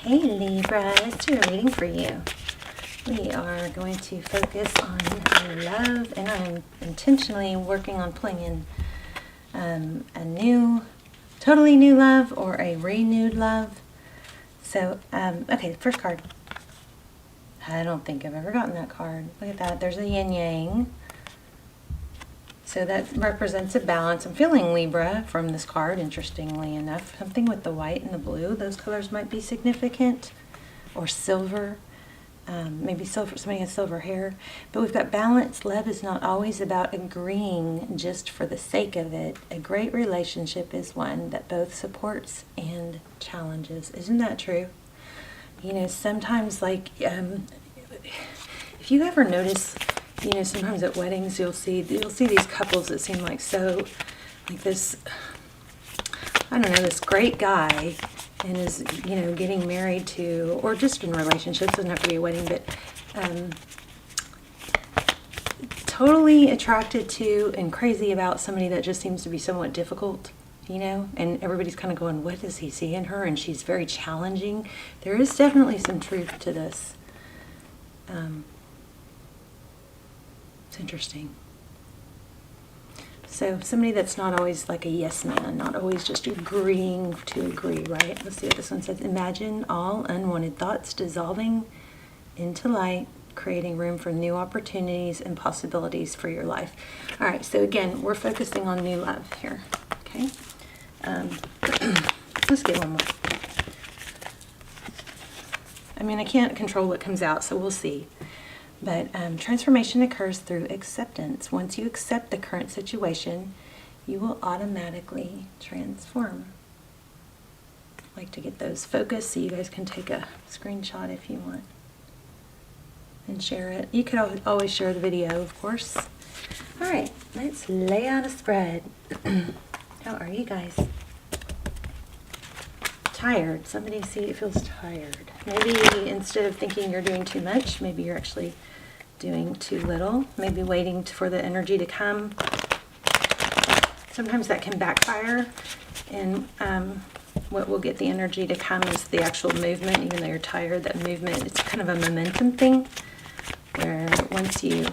Hey Libra, let's do a reading for you. We are going to focus on love, and I'm intentionally working on pulling in a new, totally new love or a renewed love. So, okay, first card. I don't think I've ever gotten that card. Look at that. There's a yin yang. So that represents a balance. I'm feeling Libra from this card, interestingly enough. Something with the white and the blue. Those colors might be significant. Or silver. Maybe silver. Somebody has silver hair. But we've got balance. Love is not always about agreeing just for the sake of it. A great relationship is one that both supports and challenges. Isn't that true? You know, sometimes if you ever notice, you know, sometimes at weddings you'll see these couples that seem like so, like this, I don't know, this great guy and is, you know, getting married to, or just in relationships, doesn't have to be a wedding, but totally attracted to and crazy about somebody that just seems to be somewhat difficult, you know, and everybody's kind of going, what does he see in her? And she's very challenging. There is definitely some truth to this. It's interesting. So somebody that's not always like a yes man, not always just agreeing to agree, right? Let's see what this one says. Imagine all unwanted thoughts dissolving into light, creating room for new opportunities and possibilities for your life. All right, so again, we're focusing on new love here, okay? Let's get one more. I mean, I can't control what comes out, so we'll see. But transformation occurs through acceptance. Once you accept the current situation, you will automatically transform. I like to get those focused so you guys can take a screenshot if you want and share it. You could always share the video, of course. All right, let's lay out a spread. How are you guys? Tired. Somebody see it feels tired. Maybe instead of thinking you're doing too much, maybe you're actually doing too little. Maybe waiting for the energy to come. Sometimes that can backfire, and what will get the energy to come is the actual movement. Even though you're tired, that movement, it's kind of a momentum thing, where once you,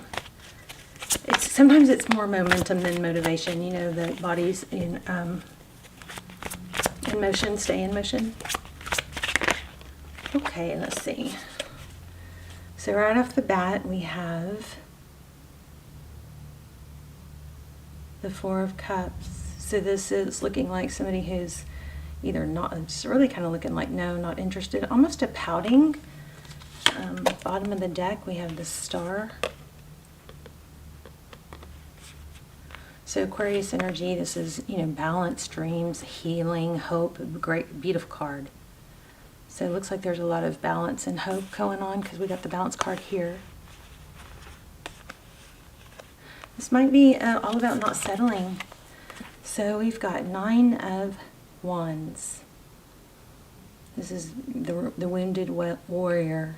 sometimes it's more momentum than motivation. You know, the body's in motion, stay in motion. Okay, let's see. So right off the bat, we have the Four of Cups. So this is looking like somebody who's either not, it's really kind of looking like no, not interested, almost a pouting. Bottom of the deck, we have the Star. So Aquarius energy, this is, you know, balance, dreams, healing, hope, great, beautiful card. So it looks like there's a lot of balance and hope going on because we got the balance card here. This might be all about not settling. So we've got 9 of Wands. This is the wounded warrior.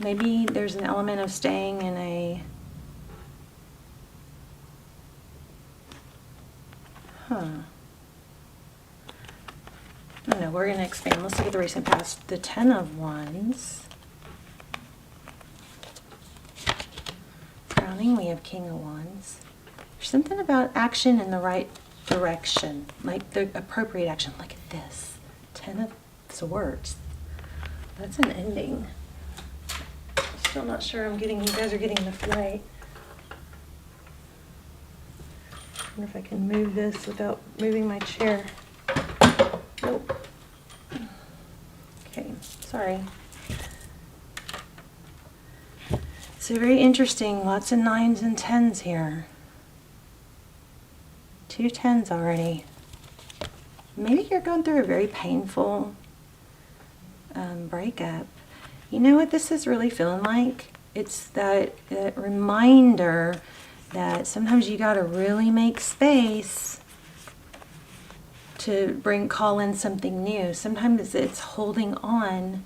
Maybe there's an element of staying in a I don't know, we're going to expand. Let's look at the recent past. The 10 of Wands. Crowning, we have King of Wands. There's something about action in the right direction, like the appropriate action, like this. 10 of Swords. That's an ending. Still not sure you guys are getting this right. I wonder if I can move this without moving my chair. Nope. Okay, sorry. So very interesting. Lots of 9s and 10s here. 2 10s already. Maybe you're going through a very painful breakup. You know what this is really feeling like? It's that reminder that sometimes you got to really make space to call in something new. Sometimes it's holding on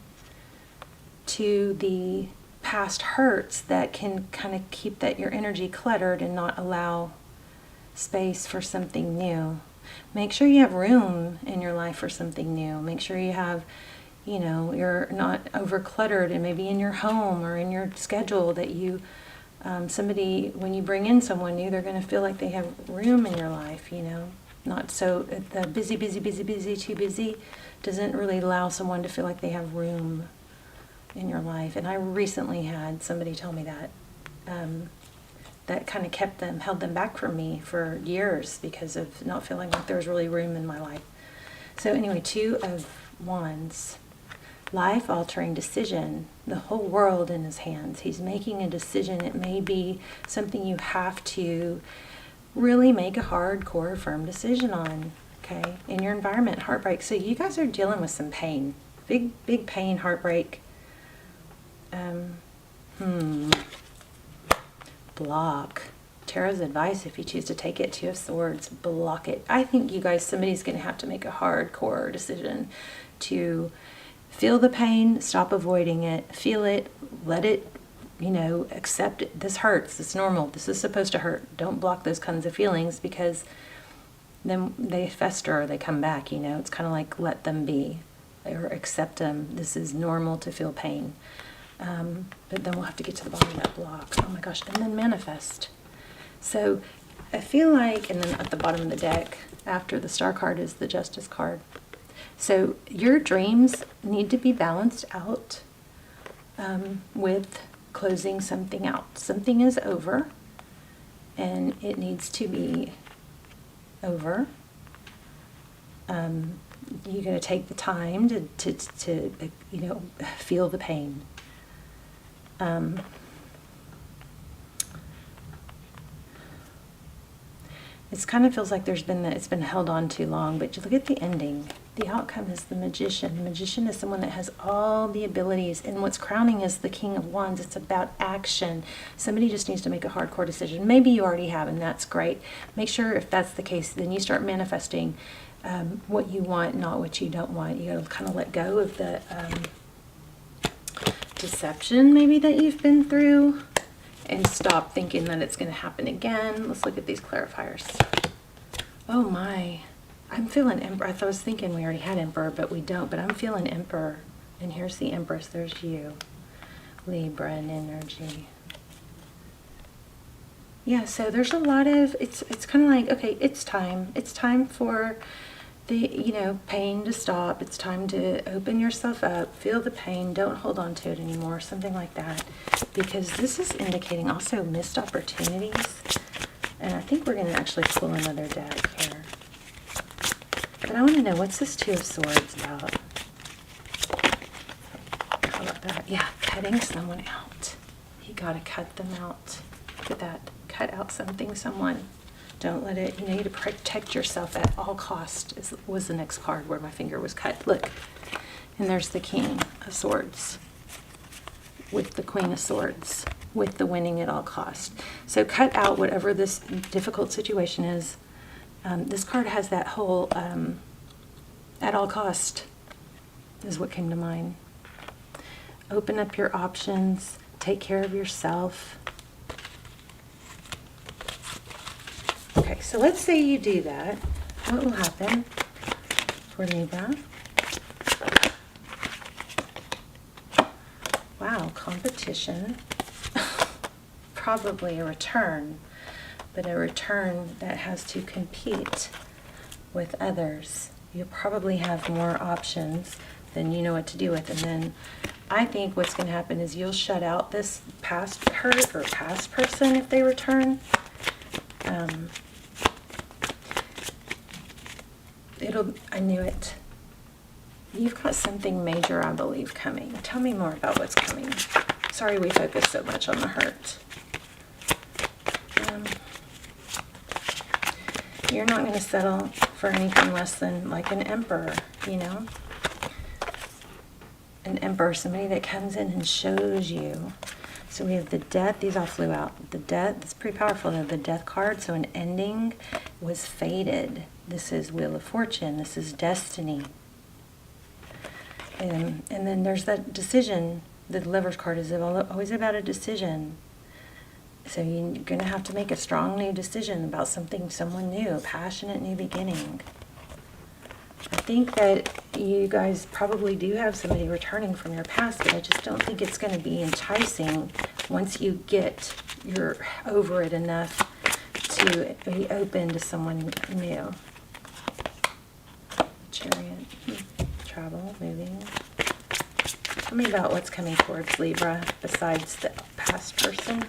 to the past hurts that can kind of keep your energy cluttered and not allow space for something new. Make sure you have room in your life for something new. Make sure you have, you know, you're not overcluttered, and maybe in your home or in your schedule that you, somebody, when you bring in someone new, they're going to feel like they have room in your life, you know. Not so, the busy, too busy doesn't really allow someone to feel like they have room in your life. And I recently had somebody tell me that, that kind of held them back from me for years because of not feeling like there was really room in my life. So anyway, 2 of Wands, life-altering decision, the whole world in his hands. He's making a decision. It may be something you have to really make a hardcore, firm decision on, okay? In your environment, heartbreak. So you guys are dealing with some pain, big pain, heartbreak. Block. Tarot's advice, if you choose to take it, 2 of Swords, block it. I think you guys, somebody's going to have to make a hardcore decision to feel the pain, stop avoiding it, feel it, let it, you know, accept it. This hurts. It's normal. This is supposed to hurt. Don't block those kinds of feelings, because then they fester or they come back, you know. It's kind of like let them be or accept them. This is normal to feel pain. But then we'll have to get to the bottom of that block. Oh my gosh. And then manifest. So I feel like, and then at the bottom of the deck, after the Star card, is the Justice card. So your dreams need to be balanced out with closing something out. Something is over, and it needs to be over. You got to take the time to you know, feel the pain. It kind of feels like it's been held on too long, but you look at the ending. The outcome is the Magician. The Magician is someone that has all the abilities, and what's crowning is the King of Wands. It's about action. Somebody just needs to make a hardcore decision. Maybe you already have, and that's great. Make sure, if that's the case, then you start manifesting what you want, not what you don't want. You got to kind of let go of the deception maybe that you've been through, and stop thinking that it's going to happen again. Let's look at these clarifiers. Oh my, I'm feeling Emperor. I was thinking we already had Emperor, but we don't. But I'm feeling Emperor. And here's the Empress. There's you. Libra in energy. Yeah, so there's a lot of, it's kind of like, okay, it's time. It's time for the, you know, pain to stop. It's time to open yourself up, feel the pain, don't hold on to it anymore, something like that. Because this is indicating also missed opportunities. And I think we're going to actually pull another deck here. But I want to know, what's this 2 of Swords about? How about that? Yeah, cutting someone out. You got to cut them out. Look at that. Cut out something, someone. Don't let it, you know, you need to protect yourself at all cost, was the next card where my finger was cut. Look, and there's the King of Swords with the Queen of Swords, with the winning at all cost. So cut out whatever this difficult situation is. This card has that whole at all cost is what came to mind. Open up your options, take care of yourself. Okay, so let's say you do that. What will happen for Libra? Wow, competition. Probably a return, but a return that has to compete with others. You probably have more options than you know what to do with. And then I think what's going to happen is you'll shut out this past hurt or past person if they return. I knew it. You've got something major, I believe, coming. Tell me more about what's coming. Sorry we focus so much on the hurt. You're not going to settle for anything less than like an emperor, you know? An emperor, somebody that comes in and shows you. So we have the Death. These all flew out. The Death, it's pretty powerful though. The Death card, so an ending was fated. This is Wheel of Fortune. This is destiny. And then there's that decision. The Lover's card is always about a decision. So you're going to have to make a strong new decision about something, someone new, a passionate new beginning. I think that you guys probably do have somebody returning from your past, but I just don't think it's going to be enticing once you you're over it enough to be open to someone new. Chariot, travel, moving. Tell me about what's coming towards Libra besides the past person.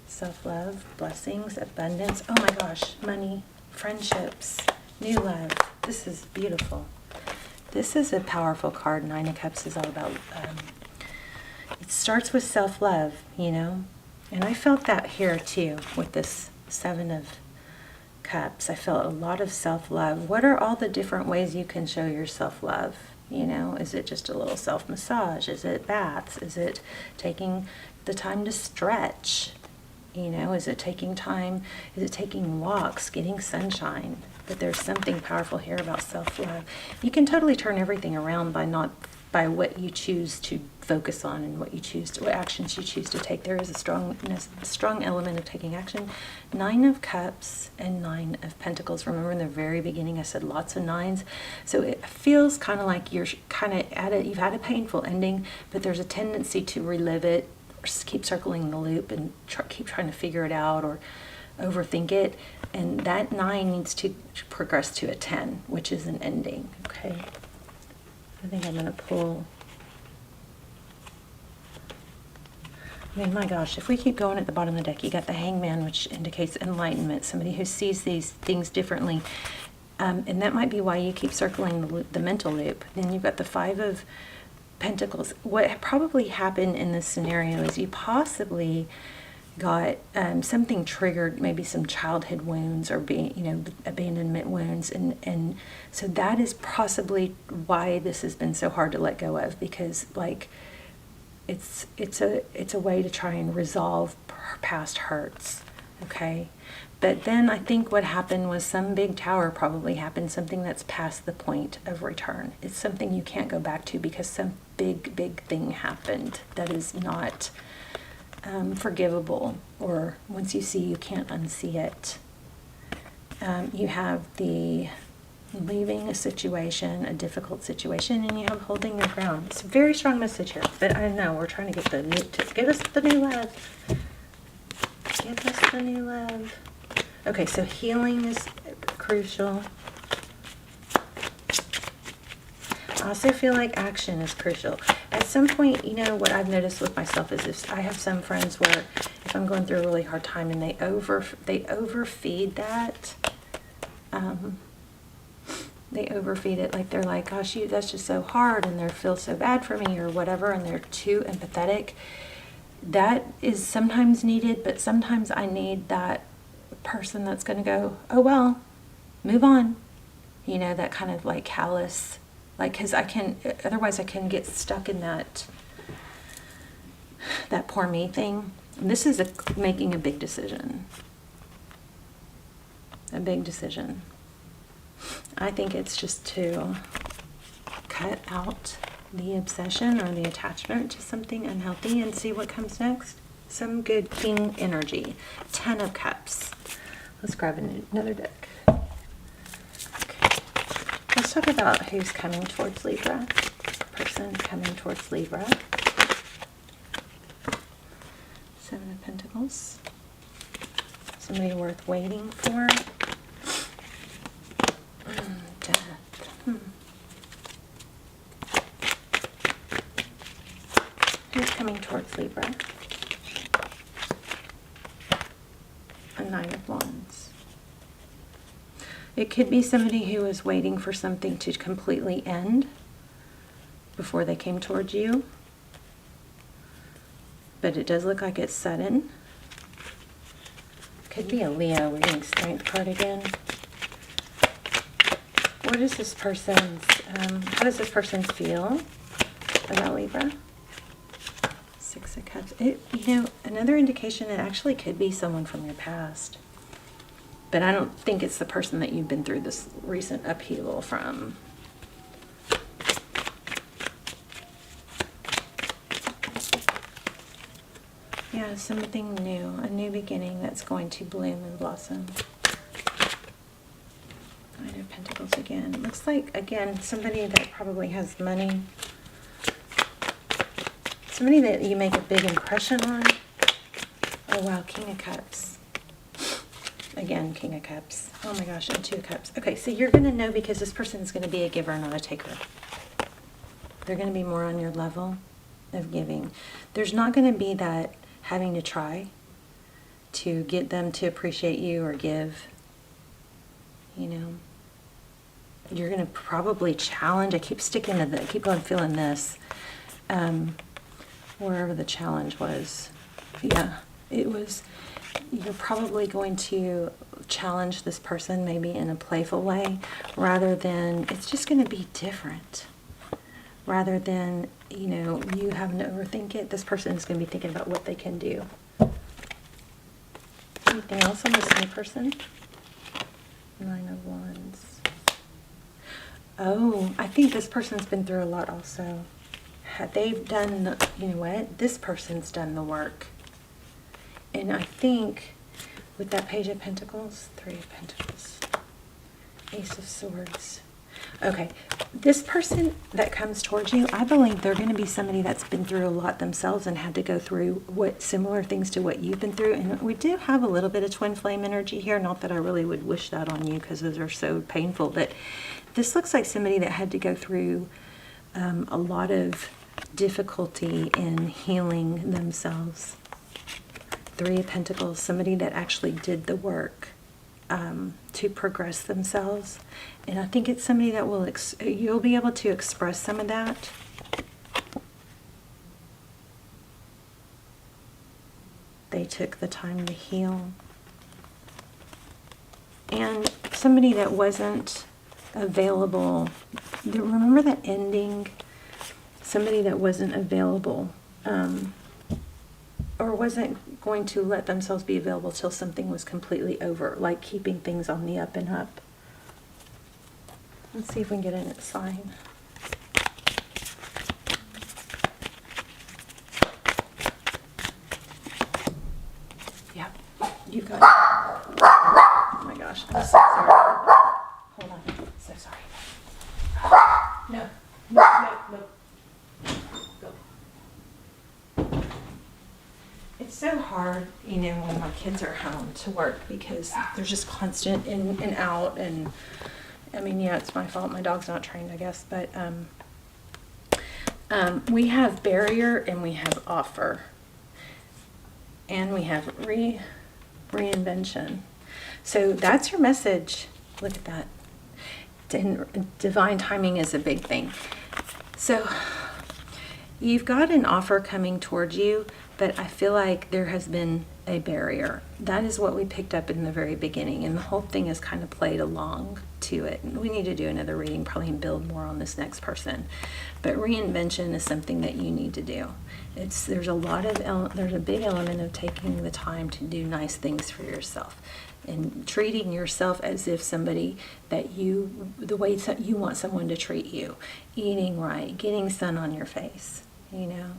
Self-love, blessings, abundance. Oh my gosh, money, friendships, new love. This is beautiful. This is a powerful card. Nine of Cups is all about, it starts with self-love, you know. And I felt that here too with this Seven of Cups. I felt a lot of self-love. What are all the different ways you can show your self-love? You know, is it just a little self-massage? Is it baths? Is it taking the time to stretch? You know, is it taking time? Is it taking walks, getting sunshine? But there's something powerful here about self-love. You can totally turn everything around by what you choose to focus on and what actions you choose to take. There is a strong element of taking action. Nine of Cups and Nine of Pentacles. Remember in the very beginning I said lots of nines. So it feels kind of like you've had a painful ending, but there's a tendency to relive it, or keep circling the loop and keep trying to figure it out or overthink it. And that 9 needs to progress to a 10, which is an ending. Okay. I think I'm going to pull. I mean, my gosh, if we keep going at the bottom of the deck, you got the Hangman, which indicates enlightenment, somebody who sees these things differently. And that might be why you keep circling the mental loop. Then you've got the Five of Pentacles. What probably happened in this scenario is you possibly got something triggered, maybe some childhood wounds or abandonment wounds, and so that is possibly why this has been so hard to let go of, because like it's a way to try and resolve past hurts. Okay, but then I think what happened was some big tower probably happened, something that's past the point of return. It's something you can't go back to because some big thing happened that is not forgivable, or once you see, you can't unsee it. You have the leaving a situation, a difficult situation, and you have holding your ground. It's a very strong message here, but I know we're trying to get the new, give us the new love. Give us the new love. Okay, so healing is crucial. I also feel like action is crucial. At some point, you know, what I've noticed with myself is if I have some friends where if I'm going through a really hard time and they overfeed that, they overfeed it, like they're like, gosh, that's just so hard, and they feel so bad for me or whatever, and they're too empathetic. That is sometimes needed, but sometimes I need that person that's going to go, oh well, move on. You know, that kind of like callous. Like, because otherwise I can get stuck in that poor me thing. And this is making a big decision. A big decision. I think it's just to cut out the obsession or the attachment to something unhealthy and see what comes next. Some good king energy. 10 of Cups. Let's grab another deck. Let's talk about who's coming towards Libra. Person coming towards Libra. 7 of Pentacles. Somebody worth waiting for. Death. Who's coming towards Libra? A 9 of Wands. It could be somebody who is waiting for something to completely end before they came towards you. But it does look like it's sudden. Could be a Leo. We're getting Strength card again. What is this person's, how does this person feel about Libra? 6 of Cups. You know, another indication, it actually could be someone from your past. But I don't think it's the person that you've been through this recent upheaval from. Yeah, something new, a new beginning that's going to bloom and blossom. 9 of Pentacles again. again. It looks like, again, somebody that probably has money. Somebody that you make a big impression on. Oh, wow, King of Cups. Again, King of Cups. Oh my gosh, and Two of Cups. Okay, so you're going to know because this person is going to be a giver, not a taker. They're going to be more on your level of giving. There's not going to be that having to try to get them to appreciate you or give. You know, you're going to probably challenge. I keep sticking to the, keep on feeling this. Wherever the challenge was. Yeah, it was, you're probably going to challenge this person maybe in a playful way rather than, it's just going to be different. Rather than, you know, you having to overthink it, this person is going to be thinking about what they can do. Anything else on this new person? 9 of Wands. Oh, I think this person's been through a lot also. They've done, you know what? This person's done the work. And I think with that Page of Pentacles, 3 of Pentacles, Ace of Swords. Okay, this person that comes towards you, I believe they're going to be somebody that's been through a lot themselves and had to go through what similar things to what you've been through. And we do have a little bit of twin flame energy here. Not that I really would wish that on you because those are so painful. But this looks like somebody that had to go through a lot of difficulty in healing themselves. 3 of Pentacles, somebody that actually did the work to progress themselves. And I think it's somebody that will, you'll be able to express some of that. They took the time to heal. And somebody that wasn't available, remember that ending? Somebody that wasn't available or wasn't going to let themselves be available till something was completely over, like keeping things on the up and up. Let's see if we can get in a sign. Yeah, you got it. Oh my gosh, I'm so sorry. Hold on, so sorry. No, no, no, no. It's so hard, you know, when my kids are home to work because there's just constant in and out. And I mean, yeah, it's my fault. My dog's not trained, I guess. But we have barrier and we have offer. And we have reinvention. So that's your message. Look at that. Divine timing is a big thing. So you've got an offer coming towards you, but I feel like there has been a barrier. That is what we picked up in the very beginning, and the whole thing is kind of played along to it. We need to do another reading, probably build more on this next person. But reinvention is something that you need to do. There's a big element of taking the time to do nice things for yourself and treating yourself as if somebody that the way you want someone to treat you, eating right, getting sun on your face, you know.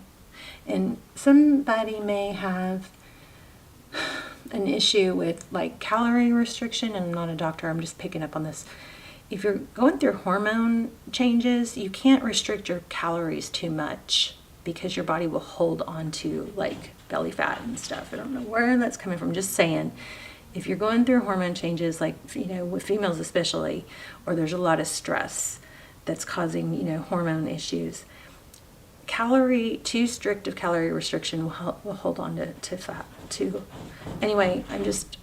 And somebody may have an issue with like calorie restriction, and I'm not a doctor, I'm just picking up on this. If you're going through hormone changes, you can't restrict your calories too much because your body will hold on to like belly fat and stuff. I don't know where that's coming from, just saying. If you're going through hormone changes, like, you know, with females especially, or there's a lot of stress that's causing, you know, hormone issues, too strict of calorie restriction will hold on to fat too. Anyway,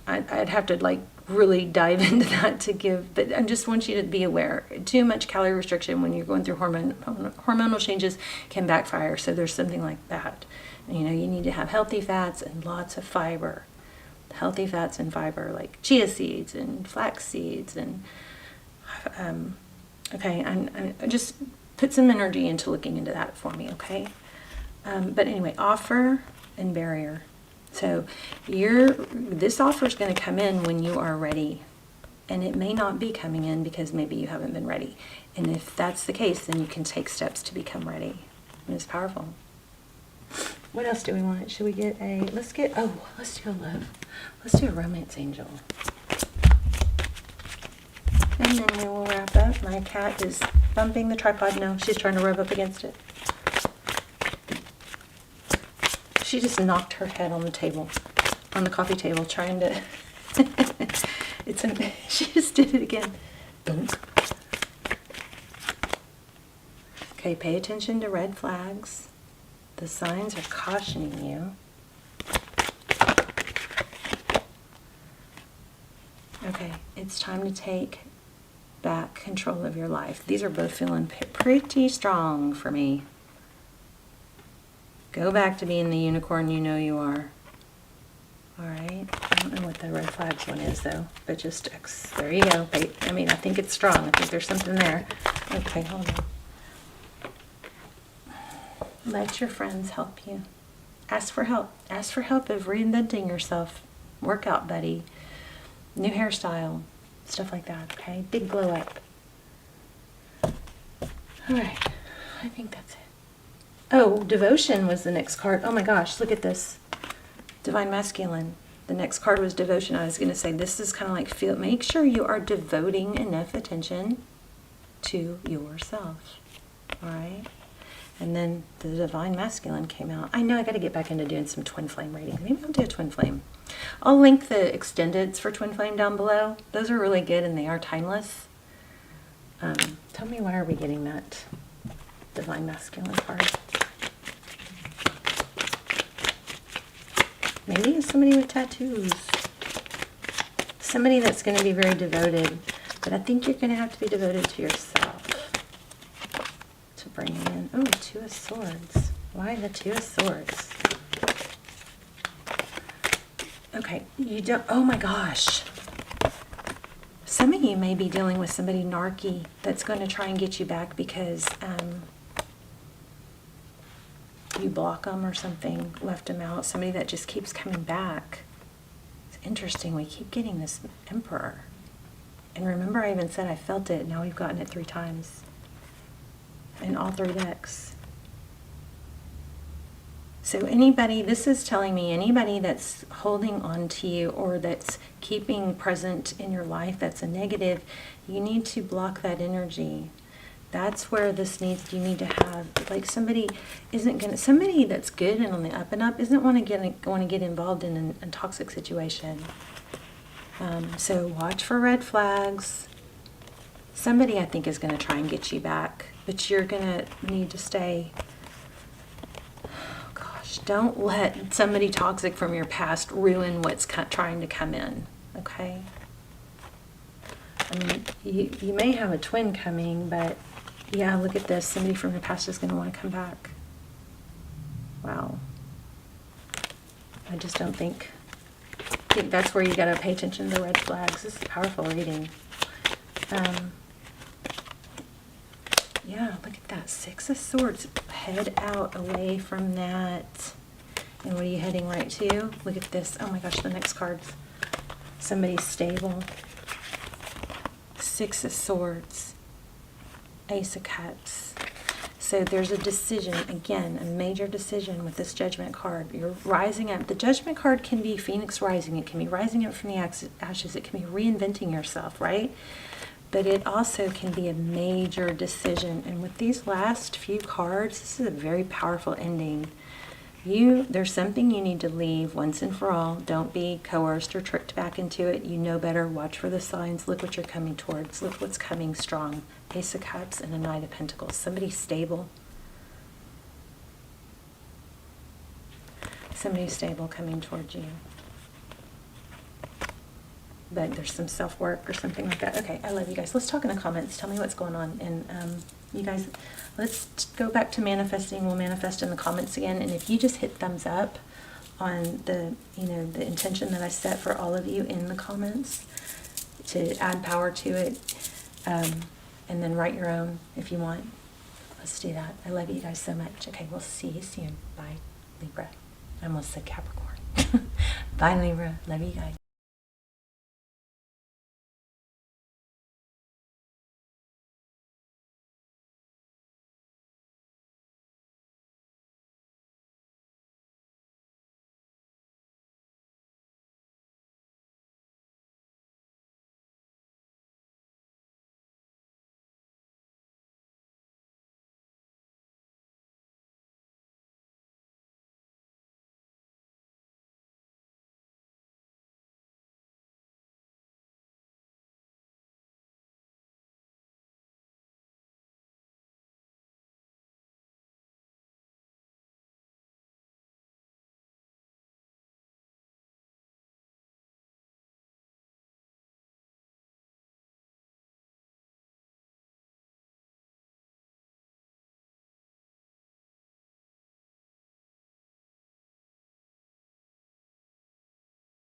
I'd have to like really dive into that to give, but I just want you to be aware. Too much calorie restriction when you're going through hormonal changes can backfire. So there's something like that. You know, you need to have healthy fats and lots of fiber. Healthy fats and fiber like chia seeds and flax seeds and okay, and just put some energy into looking into that for me, okay? But anyway, offer and barrier. So this offer is going to come in when you are ready, and it may not be coming in because maybe you haven't been ready. And if that's the case, then you can take steps to become ready. And it's powerful. What else do we want? Should we get let's do a love. Let's do a romance angel. and then we will wrap up. My cat is bumping the tripod. No, she's trying to rub up against it. She just knocked her head on the table, on the coffee table, trying to... She just did it again. Dunk. Okay, pay attention to red flags. The signs are cautioning you. Okay, it's time to take back control of your life. These are both feeling pretty strong for me. Go back to being the unicorn you know you are. All right, I don't know what the red flags one is though, but just, there you go. I mean, I think it's strong. I think there's something there. Okay, hold on. Let your friends help you. Ask for help. Ask for help of reinventing yourself. Workout buddy. New hairstyle. Stuff like that, okay? Big glow up. All right, I think that's it. Oh, devotion was the next card. Oh my gosh, look at this. Divine Masculine. The next card was devotion. I was going to say this is kind of like make sure you are devoting enough attention to yourself. All right? And then the Divine Masculine came out. I know I got to get back into doing some twin flame readings. Maybe I'll do a twin flame. I'll link the extendeds for twin flame down below. Those are really good and they are timeless. Tell me, why are we getting that Divine Masculine card? Maybe it's somebody with tattoos. Somebody that's going to be very devoted. But I think you're going to have to be devoted to yourself to bring in. Oh, Two of Swords. Why the Two of Swords? Okay, you don't, oh my gosh. Some of you may be dealing with somebody narky that's going to try and get you back because you block them or something, left them out. Somebody that just keeps coming back. It's interesting, we keep getting this Emperor. And remember, I even said I felt it. Now we've gotten it 3 times. In all 3 decks. So anybody, this is telling me anybody that's holding on to you or that's keeping present in your life that's a negative, you need to block that energy. That's where this needs, you need to have, like somebody that's good and on the up and up isn't want to get involved in a toxic situation. So watch for red flags. Somebody I think is going to try and get you back, but you're going to need to stay. Don't let somebody toxic from your past ruin what's trying to come in, okay? I mean, you may have a twin coming, but yeah, look at this. Somebody from your past is going to want to come back. Wow. I just don't think that's where you got to pay attention to the red flags. This is a powerful reading. Yeah, look at that. 6 of Swords. Head out away from that. And what are you heading right to? Look at this. Oh my gosh, the next card's somebody stable. 6 of Swords. Ace of Cups. So there's a decision, again, a major decision with this Judgment card. You're rising up. The Judgment card can be Phoenix rising. It can be rising up from the ashes. It can be reinventing yourself, right? But it also can be a major decision. And with these last few cards, this is a very powerful ending. There's something you need to leave once and for all. Don't be coerced or tricked back into it. You know better. Watch for the signs. Look what you're coming towards. Look what's coming strong. Ace of Cups and a Knight of Pentacles. Somebody stable. Somebody stable coming towards you. But there's some self-work or something like that. Okay, I love you guys. Let's talk in the comments. Tell me what's going on. And you guys, let's go back to manifesting. We'll manifest in the comments again. And if you just hit thumbs up on the intention that I set for all of you in the comments to add power to it, and then write your own if you want. Let's do that. I love you guys so much. Okay, we'll see you soon. Bye, Libra. I almost said Capricorn. Bye, Libra. Love you guys.